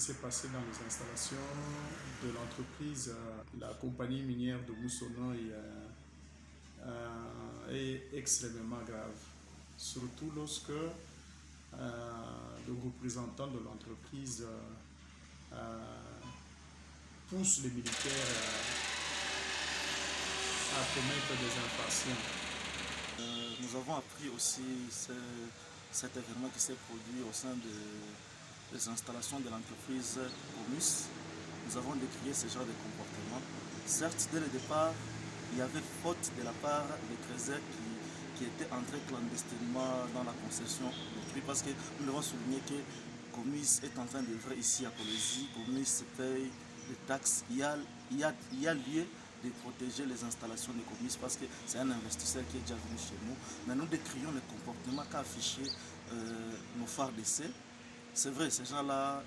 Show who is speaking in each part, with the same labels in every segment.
Speaker 1: s'est passé dans les installations de l'entreprise, la compagnie minière de Moussonoï est extrêmement grave, surtout lorsque le représentant de l'entreprise pousse les militaires à commettre des infractions.
Speaker 2: Nous avons appris aussi cet événement qui s'est produit au sein des installations de l'entreprise Comus. Nous avons décrié ce genre de comportement. Certes, dès le départ, il y avait faute de la part des Crézets qui étaient entrés clandestinement dans la concession d'autrui, parce que nous devons souligner que Comus est en train d'œuvrer ici à Colosie. Comus paye des taxes. Il y a lieu de protéger les installations de Comus parce que c'est un investisseur qui est déjà venu chez nous. Mais nous décrions le comportement qu'a affiché nos phares d'essai. C'est vrai, ces gens-là,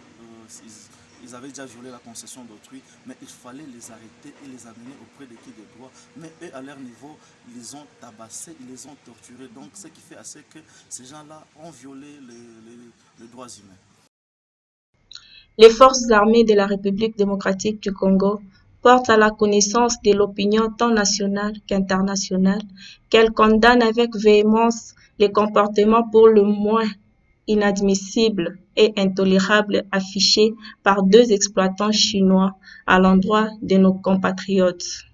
Speaker 2: ils avaient déjà violé la concession d'autrui, mais il fallait les arrêter et les amener auprès de qui de droit. Mais eux, à leur niveau, ils les ont tabassés, ils les ont torturés. Donc, ce qui fait assez que ces gens-là ont violé les droits humains.
Speaker 3: Les forces armées de la République démocratique du Congo portent à la connaissance de l'opinion tant nationale qu'internationale qu'elles condamnent avec véhémence les comportements pour le moins inadmissibles et intolérables affichés par deux exploitants chinois à l'endroit de nos compatriotes.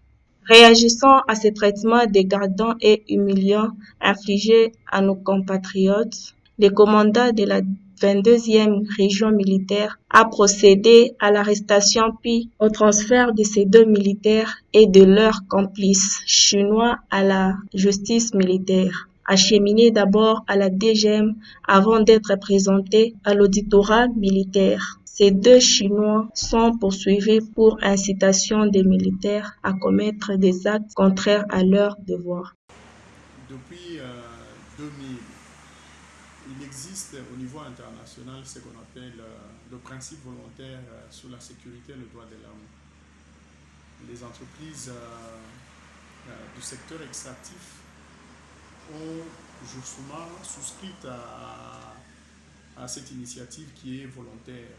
Speaker 3: Réagissant à ces traitements dégradants et humiliants infligés à nos compatriotes, le commandant de la 22e région militaire a procédé à l'arrestation puis au transfert de ces deux militaires et de leurs complices chinois à la justice militaire, acheminés d'abord à la DGM avant d'être présentés à l'auditorat militaire. Ces deux Chinois sont poursuivis pour incitation des militaires à commettre des actes contraires à leurs devoirs.
Speaker 1: Depuis 2000, il existe au niveau international ce qu'on appelle le principe volontaire sur la sécurité et le droit de l'homme. Les entreprises du secteur extractif ont justement souscrit à cette initiative qui est volontaire.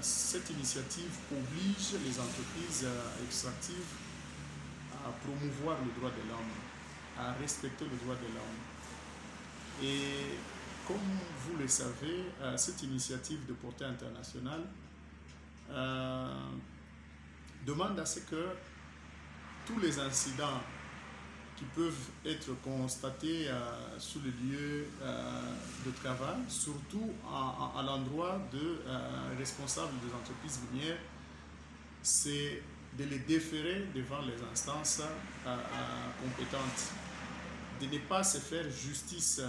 Speaker 1: Cette initiative oblige les entreprises extractives à promouvoir le droit de l'homme, à respecter le droit de l'homme. Et comme vous le savez, cette initiative de portée internationale demande à ce que tous les incidents qui peuvent être constatés sur le lieu de travail, surtout à l'endroit de responsables des entreprises minières, c'est de les déférer devant les instances compétentes, de ne pas se faire justice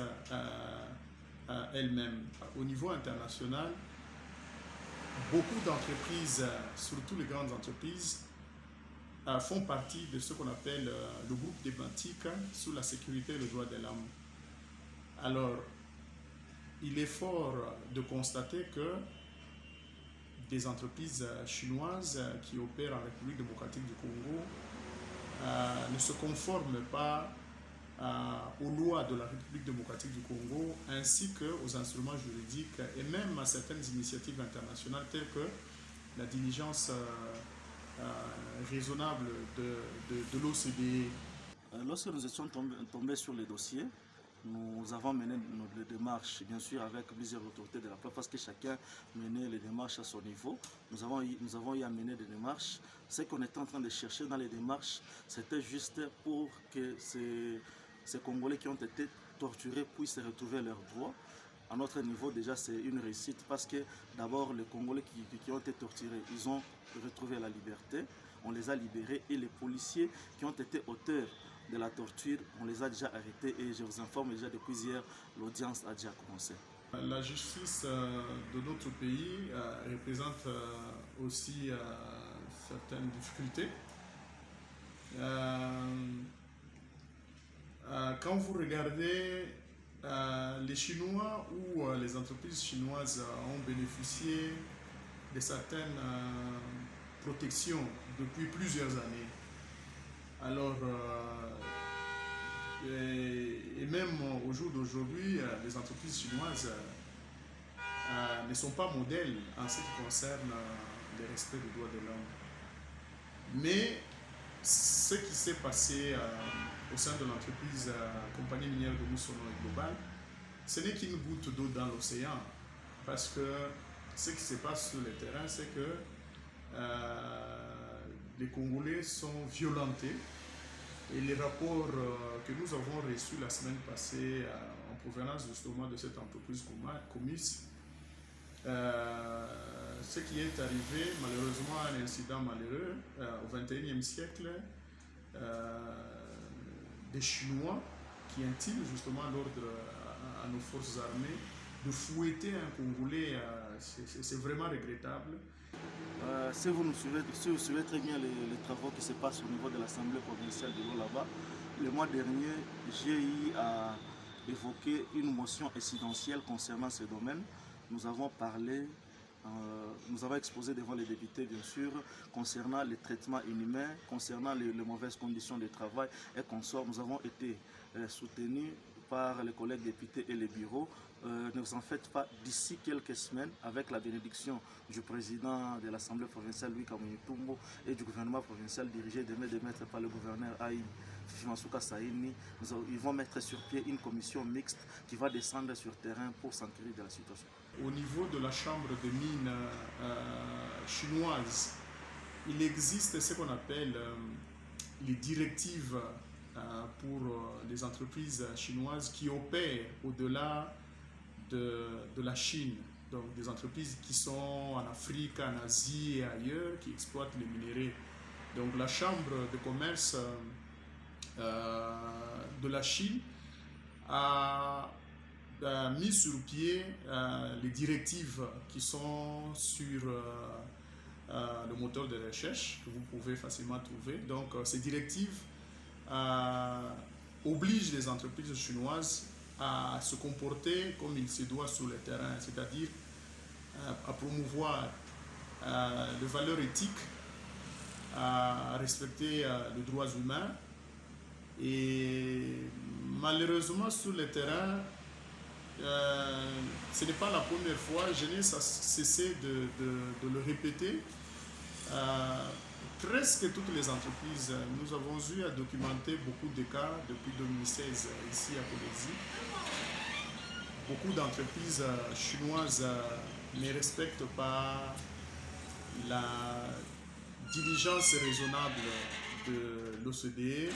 Speaker 1: elles-mêmes. Au niveau international, beaucoup d'entreprises, surtout les grandes entreprises, font partie de ce qu'on appelle le groupe thématique sur la sécurité et le droit de l'homme. Alors, il est fort de constater que des entreprises chinoises qui opèrent en République démocratique du Congo ne se conforment pas aux lois de la République démocratique du Congo ainsi qu'aux instruments juridiques et même à certaines initiatives internationales telles que la diligence raisonnable de l'OCDE.
Speaker 2: Lorsque nous étions tombés sur les dossiers, nous avons mené nos démarches, bien sûr, avec plusieurs autorités de la place, parce que chacun menait les démarches à son niveau. Nous avons eu à mener des démarches. Ce qu'on était en train de chercher dans les démarches, c'était juste pour que ces Congolais qui ont été torturés puissent retrouver leurs droits. À notre niveau, déjà, c'est une réussite parce que d'abord, les Congolais qui ont été torturés, ils ont retrouvé la liberté, on les a libérés et les policiers qui ont été auteurs de la torture, on les a déjà arrêtés et je vous informe déjà depuis hier, l'audience a déjà commencé.
Speaker 1: La justice de notre pays représente aussi certaines difficultés. Quand vous regardez les Chinois ou les entreprises chinoises ont bénéficié de certaines protections depuis plusieurs années. Alors, et même au jour d'aujourd'hui, les entreprises chinoises ne sont pas modèles en ce qui concerne le respect des droits de l'homme. Mais ce qui s'est passé au sein de l'entreprise Compagnie minière de Moussono et Global, ce n'est qu'une goutte d'eau dans l'océan. Parce que ce qui se passe sur le terrain, c'est que les Congolais sont violentés. Et les rapports que nous avons reçus la semaine passée en provenance justement de cette entreprise Comus, ce qui est arrivé, malheureusement, un incident malheureux au XXIe siècle, des Chinois qui intiment justement l'ordre à nos forces armées de fouetter un Congolais, c'est vraiment regrettable.
Speaker 2: Si vous suivez très bien les travaux qui se passent au niveau de l'Assemblée provinciale de l'O-Laba, le mois dernier, j'ai eu à évoquer une motion incidentielle concernant ce domaine. Nous avons parlé, nous avons exposé devant les députés, bien sûr, concernant les traitements inhumains, concernant les mauvaises conditions de travail et consorts. Nous avons été soutenus par les collègues députés et les bureaux. Ne vous en faites pas, d'ici quelques semaines, avec la bénédiction du président de l'Assemblée provinciale, Louis Kamounitumbo, et du gouvernement provincial dirigé demain de mettre par le gouverneur Aïe Fimasuka Saini, ils vont mettre sur pied une commission mixte qui va descendre sur terrain pour s'enquérir de la situation.
Speaker 1: Au niveau de la chambre de mines chinoise, il existe ce qu'on appelle les directives pour les entreprises chinoises qui opèrent au-delà de la Chine. Donc des entreprises qui sont en Afrique, en Asie et ailleurs, qui exploitent les minéraux. Donc la chambre de commerce de la Chine a mis sur pied les directives qui sont sur le moteur de recherche que vous pouvez facilement trouver. Donc ces directives obligent les entreprises chinoises à se comporter comme il se doit sur le terrain, c'est-à-dire à promouvoir les valeurs éthiques, à respecter les droits humains. Et malheureusement sur le terrain, ce n'est pas la première fois, je n'ai cessé de le répéter. Presque toutes les entreprises, nous avons eu à documenter beaucoup de cas depuis 2016 ici à Codexi. Beaucoup d'entreprises chinoises ne respectent pas la diligence raisonnable de l'OCDE.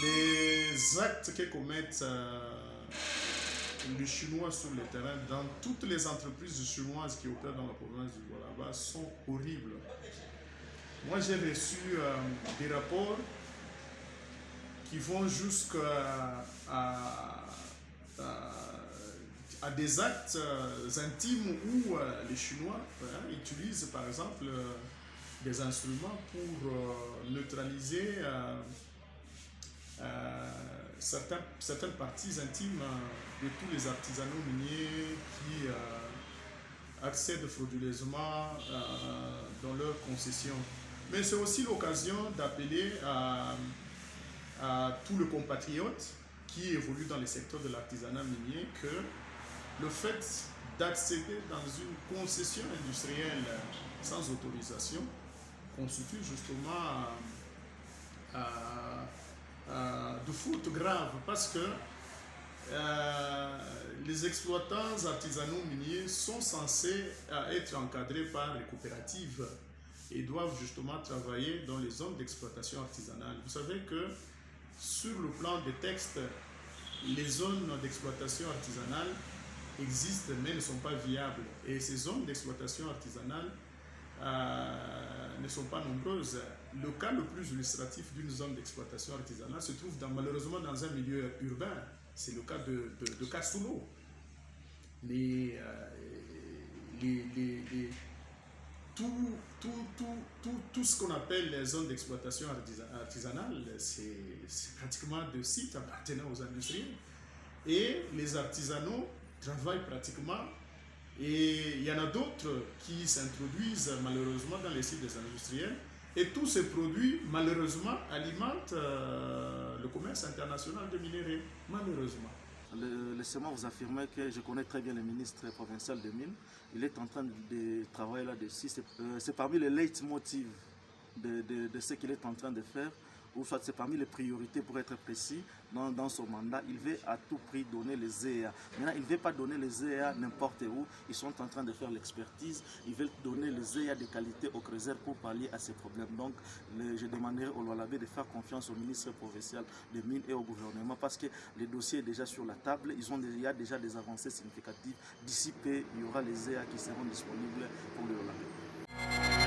Speaker 1: Les actes que commettent les Chinois sur le terrain, dans toutes les entreprises chinoises qui opèrent dans la province du Lualaba, sont horribles. Moi, j'ai reçu des rapports qui vont jusqu'à des actes intimes où les Chinois utilisent par exemple des instruments pour neutraliser certaines parties intimes de tous les artisanaux miniers qui accèdent frauduleusement dans leurs concessions. Mais c'est aussi l'occasion d'appeler à tous les compatriotes qui évoluent dans le secteur de l'artisanat minier que le fait d'accéder dans une concession industrielle sans autorisation constitue justement de fautes graves parce que les exploitants artisanaux miniers sont censés être encadrés par les coopératives et doivent justement travailler dans les zones d'exploitation artisanale. Vous savez que sur le plan des textes, les zones d'exploitation artisanale existent mais ne sont pas viables. Et ces zones d'exploitation artisanale ne sont pas nombreuses. Le cas le plus illustratif d'une zone d'exploitation artisanale se trouve malheureusement dans un milieu urbain. C'est le cas de Kassulo. Tout ce qu'on appelle les zones d'exploitation artisanale, c'est pratiquement des sites appartenant aux industriels. Et les artisanaux travaillent pratiquement. Et il y en a d'autres qui s'introduisent malheureusement dans les sites des industriels. Et tous ces produits, malheureusement, alimentent le commerce international de minerais. Malheureusement.
Speaker 2: Laissez-moi vous affirmer que je connais très bien le ministre provincial des Mines. Il est en train de travailler là-dessus. C'est parmi les leitmotivs de ce qu'il est en train de faire, ou soit c'est parmi les priorités pour être précis dans son mandat. Il veut à tout prix donner les EA. Maintenant, il ne veut pas donner les EA n'importe où. Ils sont en train de faire l'expertise. Ils veulent donner les EA de qualité au Crésaire pour pallier à ces problèmes. Donc, je demanderai au Lualabé de faire confiance au ministre provincial des Mines et au gouvernement parce que le dossier est déjà sur la table. Il y a déjà des avancées significatives. D'ici peu, il y aura les EA qui seront disponibles pour le Lualabé.